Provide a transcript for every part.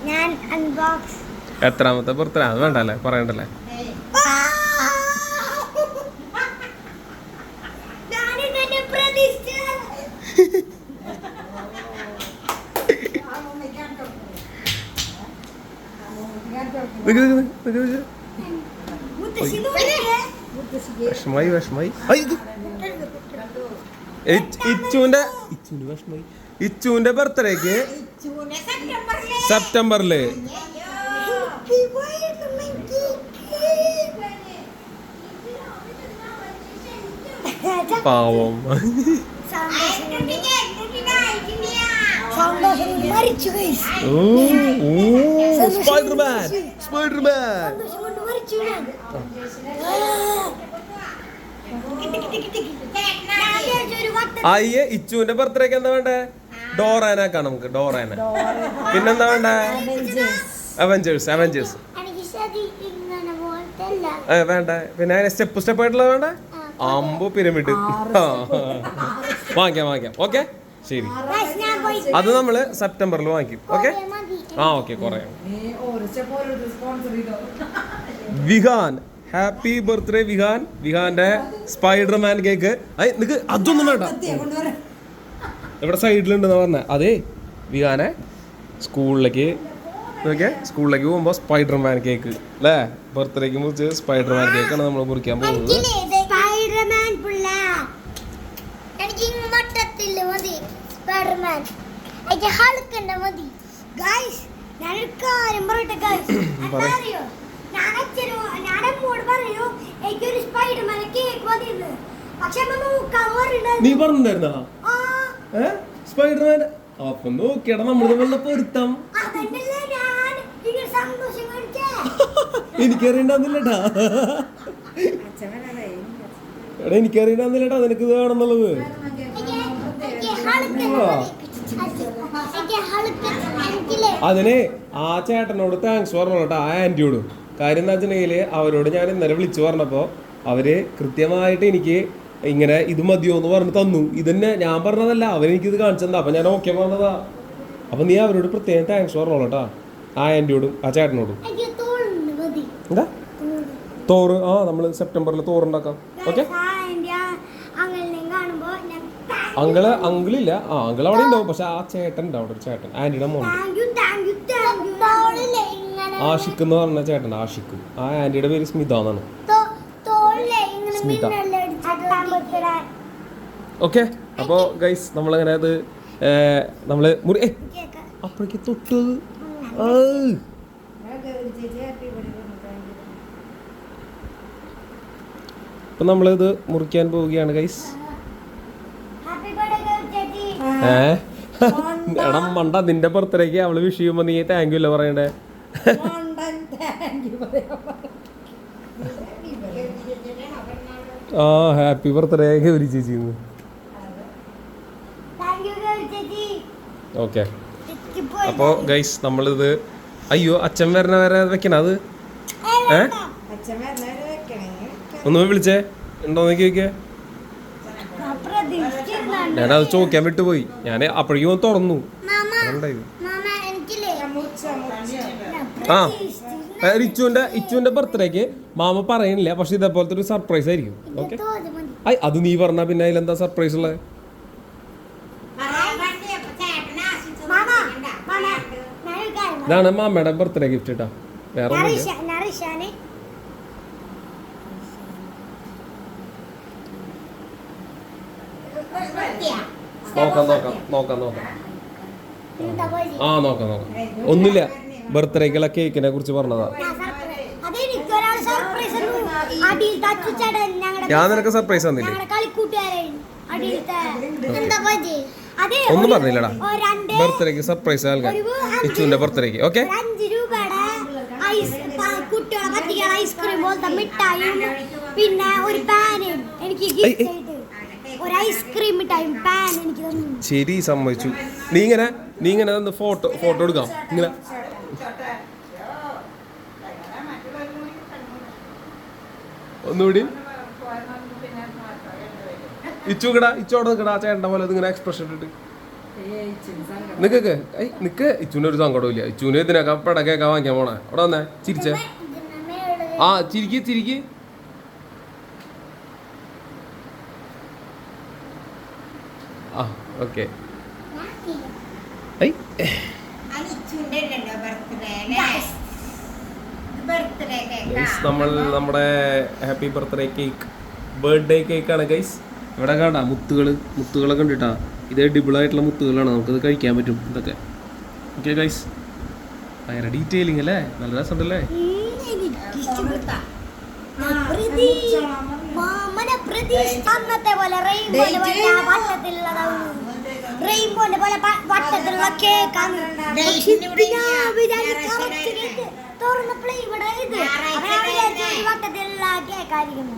ഞാൻ അൺബോക്സ് എത്രാമത്തെ ബർത്ത്ഡേ അത് വേണ്ടല്ലേ പറയണ്ടല്ലേ. വിഷമായി ഇച്ചുവിന്റെ ബർത്ത്ഡേക്ക് സെപ്റ്റംബറില് പാവം സ്പൈഡർമാൻ അയ്യേ ഇച്ചുവിന്റെ ബർത്ത്ഡേക്ക് എന്താ വേണ്ടേ? ഡോറാനാക്കാം നമുക്ക്. ഡോറാന പിന്നെന്താ വേണ്ടേ? അവഞ്ചേഴ്സ് വേണ്ട. പിന്നെ സ്റ്റെപ്പ് ആയിട്ടുള്ള വേണ്ട. അമ്പോ പിരമിഡ് വാങ്ങിക്കാം. ഓക്കെ ശരി, അത് നമ്മള് സെപ്റ്റംബറിൽ വാങ്ങിക്കും. Okay okay. കൊറേ വിഹാൻ ഹാപ്പി ബർത്ത്ഡേ വിഹാന്റെ സ്പൈഡർമാൻ കേക്ക്. നിനക്ക് അതൊന്നും വേണ്ട, ഇവിടെ സൈഡിലുണ്ടെന്ന് പറഞ്ഞ. അതേ വിഹാനെ സ്കൂളിലേക്ക് പോകുമ്പോ സ്പൈഡർമാൻ കേക്ക് അല്ലേ? ബർത്ത്ഡേക്ക് മുറിച്ച് സ്പൈഡർമാൻ കേക്കാണ് നമ്മൾ മുറിക്കാൻ പോകുന്നത്. നീ പറഞ്ഞിട്ടുണ്ടായിരുന്നാ സ്പൈഡർമാൻ? അപ്പൊ നോക്കിയടാ നമ്മൾ തമ്മിലുള്ള പൊരുത്തം. എനിക്കറിയണ്ടെന്നില്ലട്ടാ നിനക്ക് ഇത് വേണമെന്നുള്ളത്. അതിന് ആ ചേട്ടനോട് താങ്ക്സ് പറഞ്ഞോട്ടോ, ആ ആന്റിയോടും. കാര്യം എന്താ വെച്ചിട്ടുണ്ടെങ്കിൽ അവരോട് ഞാൻ ഇന്നലെ വിളിച്ചു പറഞ്ഞപ്പോ അവര് കൃത്യമായിട്ട് എനിക്ക് ഇങ്ങനെ ഇത് മതിയോ എന്ന് പറഞ്ഞ് തന്നു. ഇതന്നെ ഞാൻ പറഞ്ഞതല്ല, അവരെനിക്കിത് കാണിച്ചതാ. അപ്പൊ ഞാൻ ഓക്കെ പറഞ്ഞതാ. അപ്പൊ നീ അവരോട് പ്രത്യേകം താങ്ക്സ് പറഞ്ഞോളട്ടാ, ആ ആന്റിയോടും ആ ചേട്ടനോടും. എന്താ തോറ്? നമ്മള് സെപ്റ്റംബറിൽ തോറുണ്ടാക്കാം. ഓക്കെ. അങ്കിളില്ല, അങ്കിൾ അവിടെ ഉണ്ടാവും. പക്ഷെ ആ ചേട്ടൻ ഉണ്ട് അവിടെ, ഒരു ചേട്ടൻ ആന്റിയുടെ മോൻ ആഷിഖ് എന്ന് പറഞ്ഞ ചേട്ടൻ. ആഷിഖ്. ആ ആന്റിയുടെ പേര് സ്മിത എന്നാണ്. സ്മിത. ഓക്കെ. അപ്പോ ഗൈസ് നമ്മളങ്ങനെ അത് നമ്മള് അപ്പോഴേക്ക് തൊട്ടത്. അപ്പൊ നമ്മളിത് മുറിക്കാൻ പോവുകയാണ് ഗൈസ്. എടാ മണ്ട, നിന്റെ ബർത്ത്ഡേക്ക് അവള് വിഷ് ചെയ്യുമ്പോ നീ താങ്ക് യു അല്ലേ പറയണ്ടേ? ഹാപ്പി ബർത്ത്ഡേ ഗൗരി ചേച്ചി. ഓക്കെ. അപ്പോ ഗൈസ് നമ്മളിത് അയ്യോ അച്ഛൻ വരണ വരെ വെക്കണം. അത് ഒന്ന് വിളിച്ചേ ഉണ്ടോന്ന് ചോദിക്കേ. ഞാനത് ചോദിക്കാൻ വിട്ടുപോയി. ഞാൻ അപ്പോഴേക്കും തുറന്നു. ഇച്ചുവിന്റെ ബർത്ത്ഡേക്ക് മാമ പറയണില്ല, പക്ഷെ ഇതേപോലത്തെ ഒരു സർപ്രൈസ് ആയിരിക്കും. ഓക്കെ. അത് നീ പറഞ്ഞ പിന്നെ അതിലെന്താ സർപ്രൈസ് ഉള്ളത്? ഇതാണ് മാമയുടെ ബർത്ത്ഡേ ഗിഫ്റ്റ് കേട്ടാ, വേറെ നോക്കാം. ഒന്നുമില്ല, ബർത്ത്ഡേക്കുള്ള കേക്കിനെ കുറിച്ച് പറഞ്ഞതാ. ഞാൻ നിനക്ക് സർപ്രൈസ് തന്നില്ലേ? ഒന്നും പറഞ്ഞില്ലടാ. ബർത്ത്ഡേക്ക് സർപ്രൈസ് നൽകാൻ ഇച്ചുവിന്റെ ബർത്ത്ഡേക്ക്. ഓക്കെ. പിന്നെ ഒരു പാനും എനിക്ക് ഒരു ഐസ്ക്രീം മിഠായും പാൻ എനിക്ക് തന്നു. ശരി, സമ്മതിച്ചു. നീ ഇങ്ങനെ ഫോട്ടോ എടുക്കാം. ഇങ്ങനെ ഒന്നുകൂടി ഇച്ചോടെ നിക്കടാ ചേട്ടൻ്റെ പോലെ ഇങ്ങനെ എക്സ്പ്രഷൻ ഇട്ടിട്ട് നിക്ക് ഇച്ചുവിന് ഒരു സങ്കടവും ഇല്ല. ഇച്ചുവിന് ഇതിനൊക്കെ പടക്കൊക്കെ വാങ്ങിക്കാൻ പോണേ. അവിടെ വന്നേ ചിരിച്ചേ. ആ ചിരിക്ക്. ആ ഓക്കെ. നമ്മൾ നമ്മുടെ ഹാപ്പി ബർത്ത്ഡേ കേക്ക്, ബർത്ത്ഡേ കേക്കാണ് ഗൈസ്. ഇവിടെ കാണാ മുത്തുകളൊക്കെ ഉണ്ട് കേട്ടാ. ഇത് എഡിബിളായിട്ടുള്ള മുത്തുകളാണ്, നമുക്കത് കഴിക്കാൻ പറ്റും. ഇതൊക്കെ ഓക്കെ ഗൈസ്. ഭയങ്കര ഡീറ്റെയിലിംഗ് അല്ലേ, നല്ല രസമുണ്ടല്ലേ. റെയിൻബോന്റെ പോലെ വട്ടത്തിലുള്ള കേക്കാണ്. തുറന്നപ്പോഴേ ഇവിടെ ഇത് വട്ടത്തിലുള്ള കേക്കായിരിക്കുന്നു.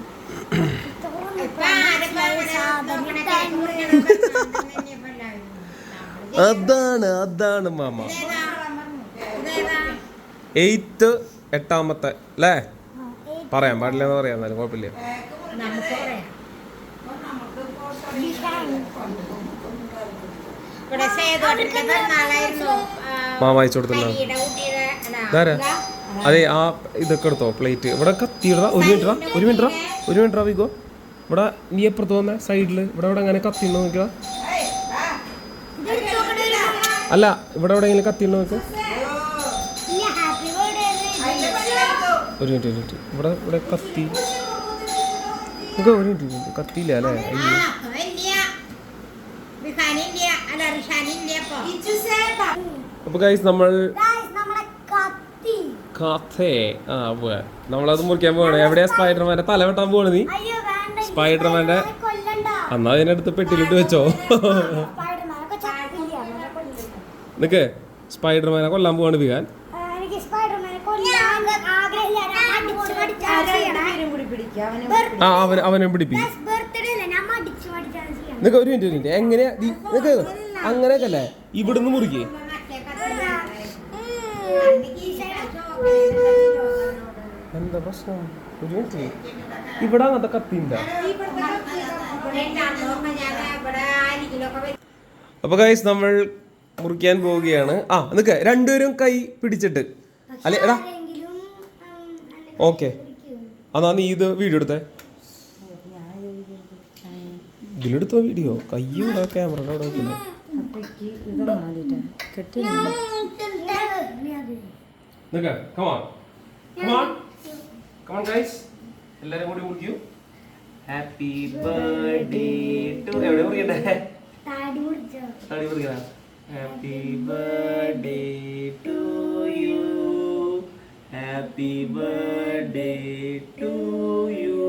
അതാണ് മാമ 8th 8ാമത്തെ അല്ലേ. പറയാൻ പാടില്ലെന്ന് പറയാം, എന്നാലും കുഴപ്പമില്ല. മാമ അയച്ചു കൊടുത്തില്ല. അതെ ആ ഇതൊക്കെ എടുത്തോ പ്ലേറ്റ്. ഇവിടെ കത്തിയിടാ. ഒരു മിനിറ്റ് വിഗോ. ഇവിടെ നീ എപ്പുറത്ത് വന്ന സൈഡില് ഇവിടെ അങ്ങനെ കത്തിണ്ടോ നോക്കിയാ. അല്ല ഇവിടെ എവിടെയെങ്കിലും കത്തിണ്ടോ നോക്ക്. ഒരു മിനിറ്റ് ഇവിടെ കത്തി. ഒരു മിനിറ്റ് കത്തിയില്ല അല്ലേ. അപ്പൊ ഗൈസ് നമ്മൾ നമ്മളത് മുറിക്കാൻ പോവാണ്. എവിടെയാ സ്പൈഡർമാന്റെ തല വെട്ടാൻ പോവാണ് നീ? സ്പൈഡർമാന്റെ എന്നാ അതിനടുത്ത് പെട്ടിലിട്ട് വെച്ചോ. നിക്ക് സ്പൈഡർമാനെ കൊല്ലാൻ പോവാണ് വികാൻ. ആ അവനെ പിടിപ്പിക്കും. നിക്ക് ഒരു മിനിറ്റ് എങ്ങനെയാ നിക്ക് അങ്ങനെയൊക്കെ അല്ലേ. ഇവിടുന്ന് മുറിക്കേ. എന്താ പ്രശ്നം? ഒരു മിനിറ്റ് ഇവിടെ അങ്ങനത്തെ കത്തിണ്ട. അപ്പൊ ഗൈസ് നമ്മൾ മുറിക്കാൻ പോവുകയാണ്. ആ നിക്ക് രണ്ടുപേരും കൈ പിടിച്ചിട്ട് അല്ലെ എടാ. ഓക്കെ എന്നാ നീ ഇത് വീഡിയോ എടുത്തേ. ഇതിലെടുത്തോ വീഡിയോ. കയ്യും ക്യാമറ അവിടെ വെക്കുന്നു. എല്ലാരും കൂടി മുറിക്കൂ. ഹാപ്പി ബർത്ത്ഡേ ടു എവിടെ മുറിക്കണ്ടേ? താടി മുറിക്കണ. Happy birthday to you. Happy birthday to you.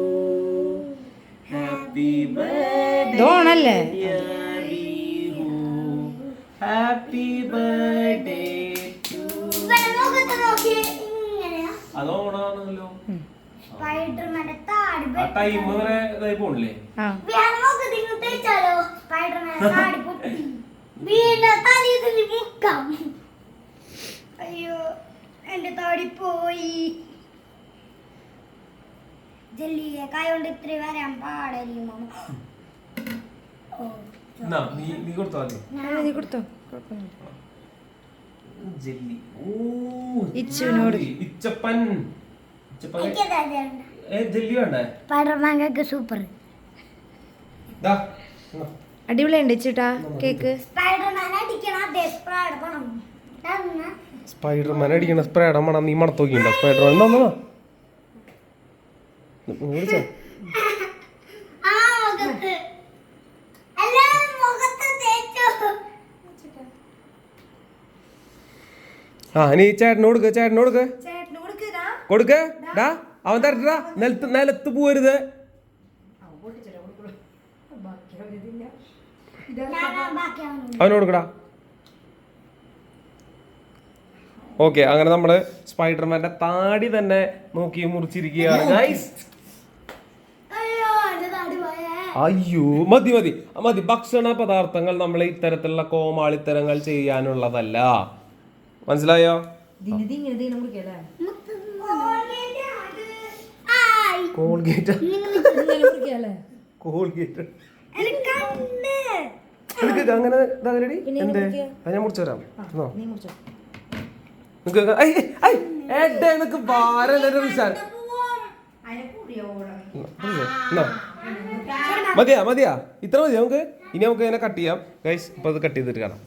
Happy birthday ദോണല്ലേ. Happy birthday to. അതോണാണല്ലോ. ടൈം അങ്ങനെ ഇതായി പോണില്ലേ? അയ്യോ എന്റെ താടി പോയി. ജെല്ലിയെ കായോണ്ട് ഇത്ര വരാൻ പാടില്ല. നീ കൊടുത്തോ നീ കൊടുത്തോ. ജെല്ലി. ഇച്ചുവിനോട് ഇച്ചപ്പൻ ജെല്ലി വേണ്ടേ? സ്പൈഡർമാൻ സൂപ്പർ അടിപൊളിയുണ്ട് ഇച്ചിട്ടാ കേക്ക്. സ്പൈഡർമാൻ അടിക്കണ സ്പ്രേയുടെ മണം നീ മണത്തോക്കിണ്ടോ? സ്പൈഡർമാൻ എന്താ വിളിച്ചോ? ആ നീ ചേട്ടനോട് കൊടുക്ക. ഡാ അവൻ തരട്ടാ. നിലത്ത് പോവരുത്. അവനോട് കൊടുക്കടാ. ഓക്കെ അങ്ങനെ നമ്മള് സ്പൈഡർമാന്റെ താടി തന്നെ നോക്കി മുറിച്ചിരിക്കുകയാണ് ഗൈസ്. അയ്യോ മതി. ഭക്ഷണ പദാർത്ഥങ്ങൾ നമ്മൾ ഇത്തരത്തിലുള്ള കോമാളിത്തരങ്ങൾ ചെയ്യാനുള്ളതല്ല. മനസ്സിലായോ? കോൾഗേറ്റ് ഇങ്ങനെ മുറിക്കാല്ലേ? കോൾഗേറ്റ് എനിക്ക് കണ്ണ്. നിനക്ക് അങ്ങനെ ഇതാകലടി പിന്നെ എന്തേ മുറിക്കുക? അത് ഞാൻ മുറിച്ചു തരാം എന്നോ നീ മുറിച്ചോ. നിനക്ക് ഭാരം റിസാൻ മതിയാ ഇത്ര മതി നമുക്ക് ഇനി നമുക്ക് ഇങ്ങനെ കട്ട് ചെയ്യാം ഗൈസ് ഇപ്പൊ അത് കട്ട് ചെയ്തിട്ട് കാണാം.